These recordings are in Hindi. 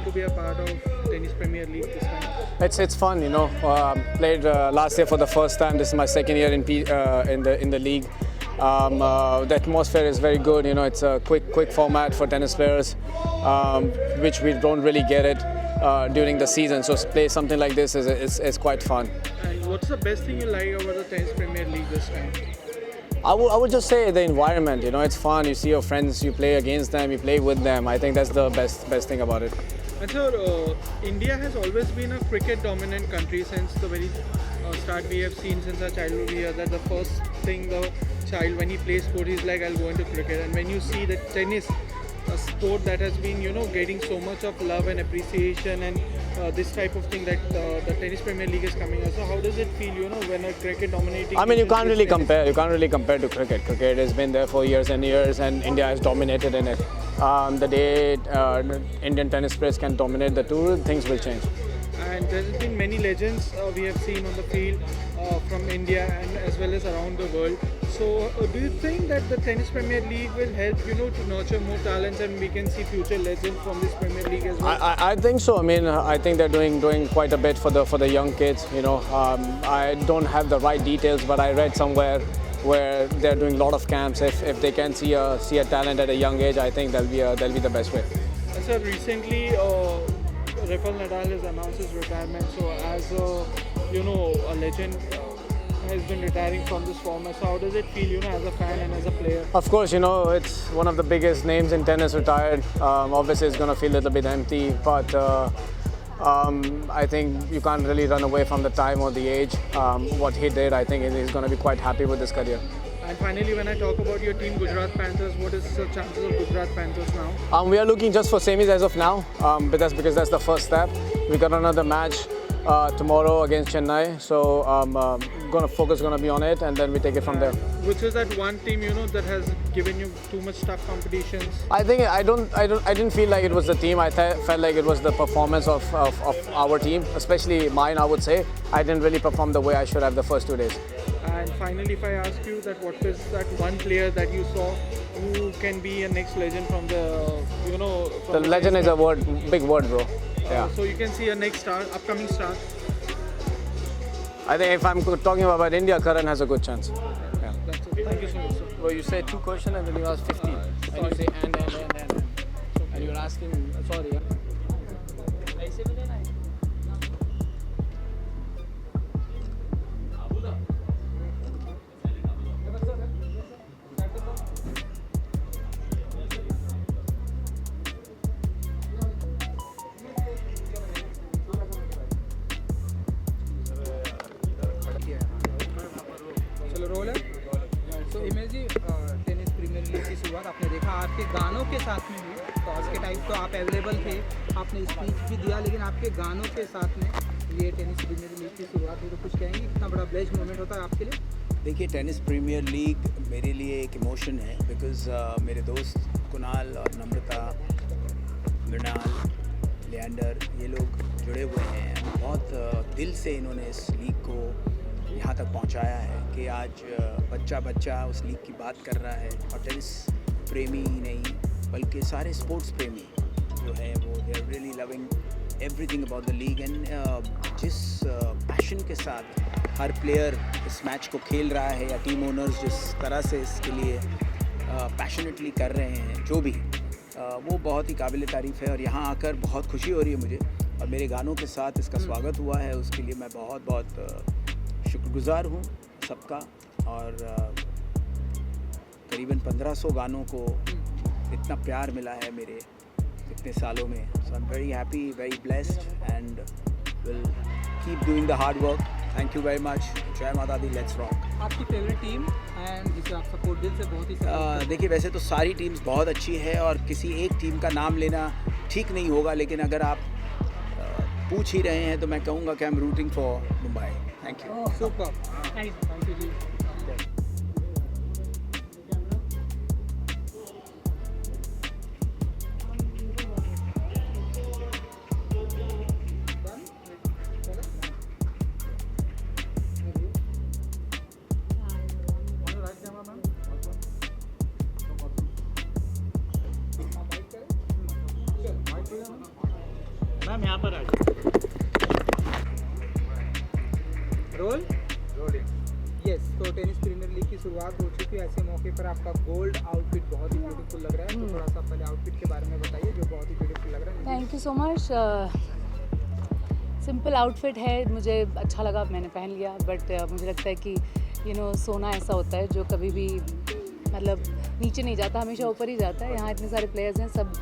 to be a part of Tennis Premier League this time? It's fun, you know. Played last year for the first time. This is my second year in the league. The atmosphere is very good. You know, it's a quick format for tennis players, which we don't really get it during the season. So play something like this is quite fun. And what's the best thing you like about the Tennis Premier League this time? I would just say the environment. You know, it's fun. You see your friends, you play against them, you play with them. I think that's the best thing about it. And sir, India has always been a cricket dominant country since the very start. We have seen since our childhood here that the first thing the child when he plays sport is like, I'll go into cricket. And when you see that tennis, a sport that has been getting so much of love and appreciation, and this type of thing that the Tennis Premier League is coming out. So how does it feel when a cricket dominating? I mean, you can't really compare. You can't really compare to cricket. Cricket has been there for years and years, and India has dominated in it. The day Indian tennis players can dominate the tour, things will change. And there has been many legends we have seen on the field from India and as well as around the world. So do you think that the Tennis Premier League will help to nurture more talents, and we can see future legends from this Premier League as well? I think so. I mean, I think they're doing quite a bit for the young kids. I don't have the right details, but I read somewhere where they're doing a lot of camps. If they can see a talent at a young age, I think that'll be the best way. And sir, recently Rafael Nadal has announced his retirement. So as a legend has been retiring from this format. So how does it feel, as a fan and as a player? Of course, it's one of the biggest names in tennis retired. Obviously, it's going to feel a little bit empty, but I think you can't really run away from the time or the age. What he did, I think he's going to be quite happy with his career. And finally, when I talk about your team, Gujarat Panthers, what is the chances of Gujarat Panthers now? We are looking just for semis as of now, but that's because that's the first step. We got another match tomorrow against Chennai, so focus gonna be on it, and then we take it from there. Which is that one team that has given you too much tough competitions? I think I didn't feel like it was the team. I felt like it was the performance of our team, especially mine. I would say I didn't really perform the way I should have the first 2 days. And finally, if I ask you that what is that one player that you saw who can be a next legend from the the legend is a big word, bro. Yeah. So you can see a next star, upcoming star. I think if I'm talking about India, Karan has a good chance. Yeah. That's it. Thank you so much, sir. Well, you say 2 questions and then you ask 15. And you say and. And you're asking, sorry. Yeah. तो इमेज जी टेनिस प्रीमियर लीग की शुरुआत आपने देखा आपके गानों के साथ में हुई। तो आज के टाइम तो आप अवेलेबल थे, आपने स्पीच भी दिया, लेकिन आपके गानों के साथ में ये टेनिस प्रीमियर लीग की शुरुआत हुई। तो कुछ कहेंगे कितना बड़ा ब्लेस्ड मोमेंट होता है आपके लिए? देखिए, टेनिस प्रीमियर लीग मेरे लिए एक इमोशन है, बिकॉज़ मेरे दोस्त कुणाल और नम्रता, मृणाल, लियांडर, ये लोग जुड़े हुए हैं। बहुत दिल से इन्होंने इस लीग को यहाँ तक पहुँचाया है कि आज बच्चा उस लीग की बात कर रहा है। और टेनिस प्रेमी ही नहीं, बल्कि सारे स्पोर्ट्स प्रेमी जो हैं वो they are really loving everything about the league. And जिस पैशन के साथ हर प्लेयर इस मैच को खेल रहा है, या टीम ओनर्स जिस तरह से इसके लिए पैशनेटली कर रहे हैं, जो भी वो बहुत ही काबिल तारीफ़ है। और यहाँ आकर बहुत खुशी हो रही है मुझे, और मेरे गानों के साथ इसका स्वागत हुआ है, उसके लिए मैं बहुत शुक्रगुज़ार हूँ सबका। और करीबन 1500 गानों को इतना प्यार मिला है मेरे इतने सालों में। So I am very happy, very blessed, and will keep doing the hard work. Thank you very much. जय माता दी, लेट्स रॉक। आपकी फेवरेट टीम एंड जिसे आप सपोर्ट दिल से बहुत ही देखिए, वैसे तो सारी टीम्स बहुत अच्छी है और किसी एक टीम का नाम लेना ठीक नहीं होगा, लेकिन अगर आप पूछ ही रहे हैं तो मैं कहूँगा कि I am rooting for Mumbai. Thank you. Super, thank you जी। मैम यहाँ पर आ जाओ। रोल यस, तो टेनिस प्रीमियर लीग की शुरुआत हो चुकी है। ऐसे मौके पर आपका गोल्ड आउटफिट बहुत ही ब्यूटीफुल लग रहा है, तो थोड़ा सा पहले आउटफिट के बारे में बताइए जो बहुत ही ब्यूटीफुल लग रहा है। Thank you so much. Simple outfit है, मुझे अच्छा लगा, मैंने पहन लिया। बट मुझे लगता है कि सोना ऐसा होता है जो कभी भी मतलब नीचे नहीं जाता, हमेशा ऊपर ही जाता है। यहाँ इतने सारे प्लेयर्स हैं, सब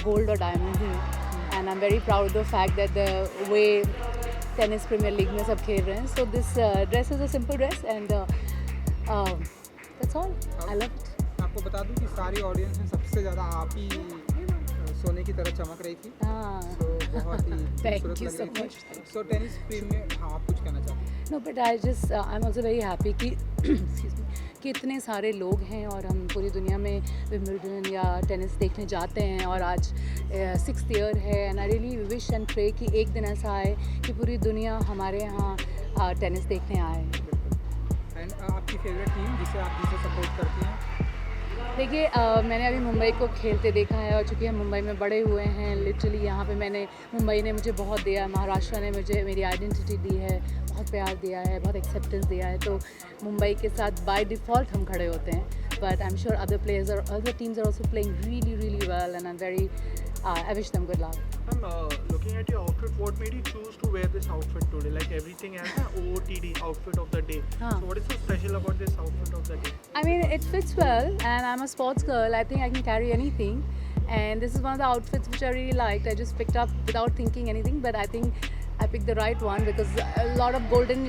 गोल्ड और डायमंड ही हैं, and I am very proud the fact that the way tennis premier league में सब खेल रहे हैं। So this dress is a simple dress and that's all, I love it. आपको बता दूं कि सारी ऑडियंस में सबसे ज़्यादा आप ही सोने की तरह चमक रही थी, हाँ, तो बहुत ही Thank खूबसूरत you लग so रही much. थी। सो टेनिस प्रीमियर, हाँ आप कुछ कहना चाहते हैं? No but I am also very happy कि excuse me, कि इतने सारे लोग हैं और हम पूरी दुनिया में विंबलडन या टेनिस देखने जाते हैं, और आज 6th ईयर है। And I really wish and pray कि एक दिन ऐसा आए कि पूरी दुनिया हमारे यहाँ टेनिस देखने आए। एंड आपकी फेवरेट टीम जिसे सपोर्ट करती हैं? देखिए, मैंने अभी मुंबई को खेलते देखा है, और चूँकि हम मुंबई में बड़े हुए हैं, लिटरली यहाँ पे मुंबई ने मुझे बहुत दिया, महाराष्ट्र ने मुझे मेरी आइडेंटिटी दी है, बहुत प्यार दिया है, बहुत एक्सेप्टेंस दिया है। तो मुंबई के साथ बाय डिफ़ॉल्ट हम खड़े होते हैं, but I am sure other teams are also playing really really well, and I am very I wish them good luck. I'm looking at your outfit. What made you choose to wear this outfit today? Like everything has an OOTD outfit of the day. Huh. So what is so special about this outfit of the day? I mean, it fits well, and I'm a sports girl. I think I can carry anything, and this is one of the outfits which I really liked. I just picked up without thinking anything, but I think I picked the right one because a lot of golden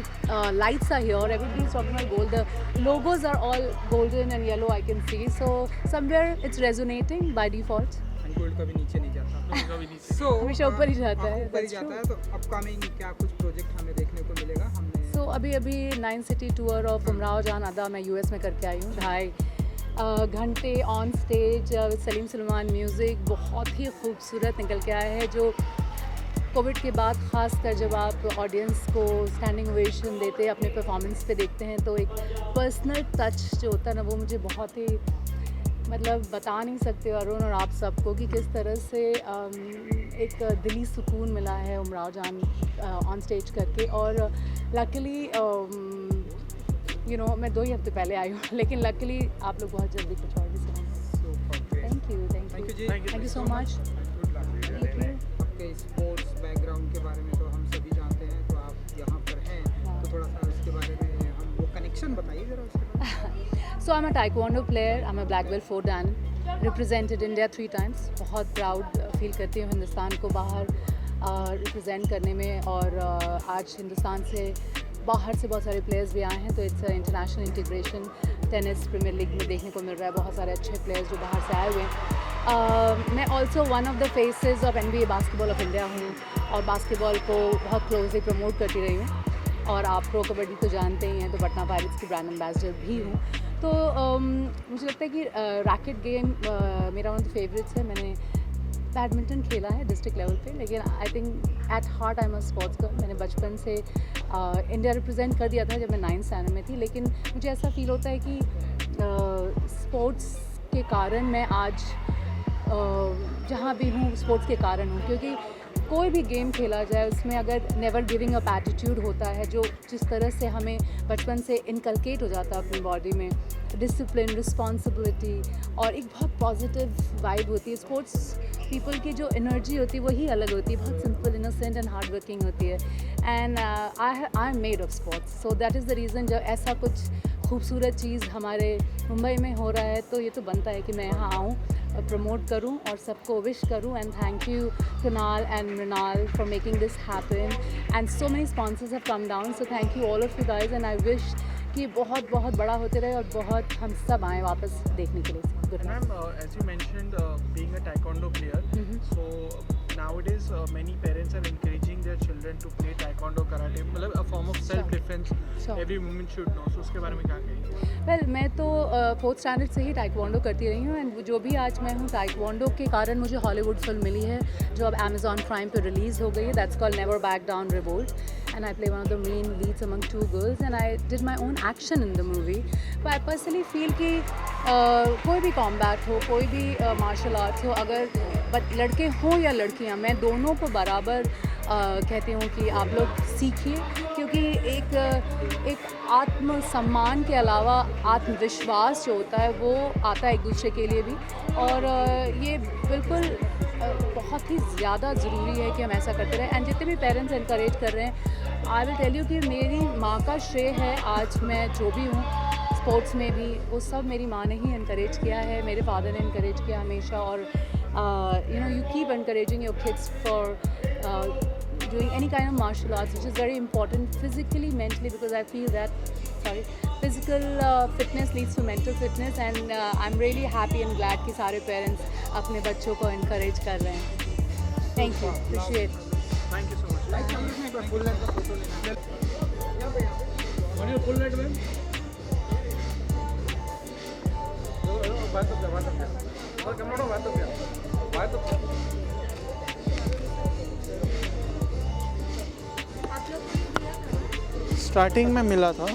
lights are here. Everybody's talking about gold. The logos are all golden and yellow, I can see. So somewhere it's resonating by default. And gold कभी नीचे नहीं जाता। कभी नीचे। सो हमेशा ऊपर ही जाता है, ऊपर ही that's जाता true. है। तो अपकमिंग क्या कुछ प्रोजेक्ट हमें देखने को मिलेगा? हमने So अभी 9 सिटी टूर ऑफ उमराव जान अदा मैं US में करके आई हूँ। 2.5 घंटे on stage with Salim Salman music, बहुत ही खूबसूरत निकल के आया है। जो कोविड के बाद ख़ासकर जब आप ऑडियंस को स्टैंडिंग ओवेशन देते अपने परफॉर्मेंस पे देखते हैं, तो एक पर्सनल टच जो होता है ना, वो मुझे बहुत ही मतलब बता नहीं सकते अरुण और आप सबको कि किस तरह से एक दिली सुकून मिला है उमराव जान ऑन स्टेज करके। और लकीली मैं 2 ही हफ्ते पहले आई हूँ, लेकिन लकीली आप लोग बहुत जल्दी कुछ और भी सुनेंगे। थैंक यू जी, थैंक यू सो मच। आपके स्पोर्ट्स बैकग्राउंड के बारे में तो हम सभी जानते हैं, तो आप यहाँ पर हैं, तो थोड़ा सा उसके बारे में हम वो कनेक्शन बताइए ज़रा उसके बारे में। So I'm a taekwondo player. I'm a black belt 4 dan. Represented India 3 times. बहुत प्राउड फील करती हूँ हिंदुस्तान को बाहर रिप्रेजेंट करने में, और आज हिंदुस्तान से बाहर से बहुत सारे प्लेयर्स भी आए हैं, तो it's international integration tennis premier league में देखने को मिल रहा है। बहुत सारे अच्छे प्लेयर्स जो बाहर से आए हुए हैं। मैं also one of the faces of NBA basketball of India हूँ, और बास्केटबॉल को बहुत क्लोजली प्रमोट करती रही हूँ। और आप प्रो कबड्डी तो जानते ही हैं, तो पटना पायरेट्स की ब्रांड एम्बेसडर भी हूँ। तो मुझे लगता है कि रैकेट गेम मेरा वन ऑफ द फेवरेट्स है। मैंने बैडमिंटन खेला है डिस्ट्रिक्ट लेवल पे, लेकिन I think at heart I am a sports girl. मैंने बचपन से इंडिया रिप्रेजेंट कर दिया था जब मैं 9th स्टैंडर्ड में थी, लेकिन मुझे ऐसा फील होता है कि स्पोर्ट्स के कारण मैं आज जहाँ भी हूँ स्पोर्ट्स के कारण हूँ, क्योंकि कोई भी गेम खेला जाए उसमें अगर नेवर गिविंग अप एटीट्यूड होता है, जो जिस तरह से हमें बचपन से इनकलकेट हो जाता है अपनी बॉडी में, डिसिप्लिन, रिस्पॉन्सिबिलिटी, और एक बहुत पॉजिटिव वाइब होती है। स्पोर्ट्स पीपल की जो एनर्जी होती है वही अलग होती है, बहुत simple, innocent and hard working होती है। And I M made of sports, so that is the reason जब ऐसा कुछ खूबसूरत चीज़ हमारे मुंबई में हो रहा है, तो ये तो बनता है कि मैं यहाँ आऊँ, प्रमोट करूं और सबको विश करूं। And thank you Kunal and Mrinal for making this happen, and so many sponsors have come down, so thank you all of you guys, and I wish कि बहुत बहुत बड़ा होते रहे और बहुत हम सब आएँ वापस देखने के लिए। Good And ma'am, as you mentioned, being a taekwondo player, so nowadays many parents are encouraging their children to play taekwondo, karate, मतलब a form of self-defense. Sure. Every woman should know. So उसके बारे में क्या कहेंगे? वेल मैं तो 4th स्टैंडर्ड से ही टाइक्वांडो करती रही हूँ, एंड जो भी आज मैं हूँ टाइक्वांडो के कारण मुझे हॉलीवुड फिल्म मिली है जो अब अमेजॉन प्राइम पे रिलीज़ हो गई है, that's called never back down revolt. and I play one of the main leads among two girls, and I did my own action in the movie. But I personally feel कि कोई भी कॉम्बैट हो, कोई भी मार्शल आर्ट्स हो, अगर लड़के हों या लड़कियां, मैं दोनों को बराबर कहती हूँ कि आप लोग सीखिए, क्योंकि एक आत्मसम्मान के अलावा आत्मविश्वास जो होता है वो आता है एक दूसरे के लिए भी, और ये बिल्कुल बहुत ही ज़्यादा ज़रूरी है कि हम ऐसा करते रहें। एंड जितने भी पेरेंट्स इनकरेज कर रहे हैं, आई विल टेल यू कि मेरी माँ का श्रेय है आज मैं जो भी हूँ स्पोर्ट्स में भी, वो सब मेरी माँ ने ही इनकरेज किया है, मेरे फादर ने इनकरेज किया हमेशा। और you know, you keep encouraging your kids for doing any kind of martial arts, which is very important physically, mentally, because I feel that physical fitness leads to mental fitness, and I'm really happy and glad कि सारे parents अपने बच्चों को encourage कर रहे हैं. Thank you, appreciate. Thank you so much. Full length का फोटो लेना Full net, ma'am. स्टार्टिंग में मिला था